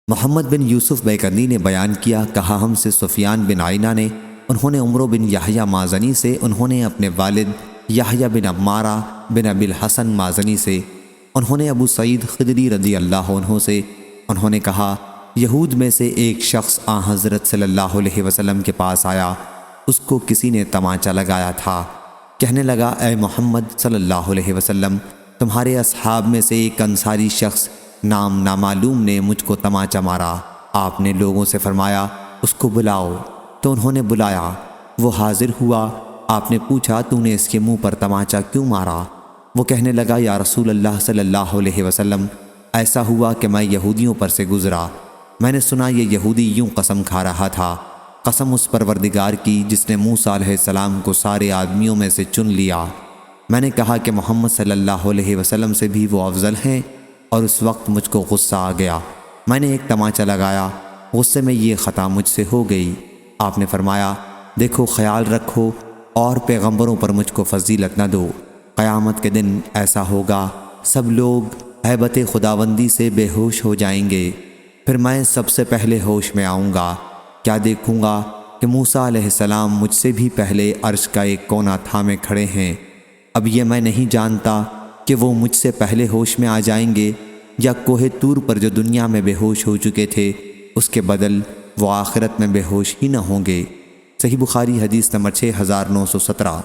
محمد بن یوسف بیکندی نے بیان کیا، کہا ہم سے سفیان بن عینہ نے، انہوں نے عمرو بن یحییٰ مازنی سے، انہوں نے اپنے والد یحییٰ بن عمارہ بن ابی الحسن مازنی سے، انہوں نے ابو سعید خدری رضی اللہ عنہ سے، انہوں نے کہا یہود میں سے ایک شخص حضرت صلی اللہ علیہ وسلم کے پاس آیا، اس کو کسی نے تمانچہ لگایا تھا، کہنے لگا اے محمد صلی اللہ علیہ وسلم، تمہارے اصحاب میں سے ایک انصاری شخص نام نامعلوم نے مجھ کو تمانچہ مارا۔ آپ نے لوگوں سے فرمایا اس کو بلاؤ، تو انہوں نے بلایا، وہ حاضر ہوا۔ آپ نے پوچھا تو نے اس کے منہ پر تمانچہ کیوں مارا؟ وہ کہنے لگا یا رسول اللہ صلی اللہ علیہ وسلم، ایسا ہوا کہ میں یہودیوں پر سے گزرا، میں نے سنا یہ یہودی یوں قسم کھا رہا تھا، قسم اس پروردگار کی جس نے موسیٰ علیہ السلام کو سارے آدمیوں میں سے چن لیا۔ میں نے کہا کہ محمد صلی اللہ علیہ وسلم سے بھی وہ افضل ہیں، اور اس وقت مجھ کو غصہ آ گیا، میں نے ایک تمانچہ لگایا، غصے میں یہ خطا مجھ سے ہو گئی۔ آپ نے فرمایا دیکھو خیال رکھو اور پیغمبروں پر مجھ کو فضیلت نہ دو، قیامت کے دن ایسا ہوگا سب لوگ ہیبت خداوندی سے بے ہوش ہو جائیں گے، پھر میں سب سے پہلے ہوش میں آؤں گا، کیا دیکھوں گا کہ موسیٰ علیہ السلام مجھ سے بھی پہلے عرش کا ایک کونا تھامے کھڑے ہیں۔ اب یہ میں نہیں جانتا کہ وہ مجھ سے پہلے ہوش میں آ جائیں گے یا کوہ طور پر جو دنیا میں بے ہوش ہو چکے تھے اس کے بدل وہ آخرت میں بے ہوش ہی نہ ہوں گے۔ صحیح بخاری حدیث نمبر 6917۔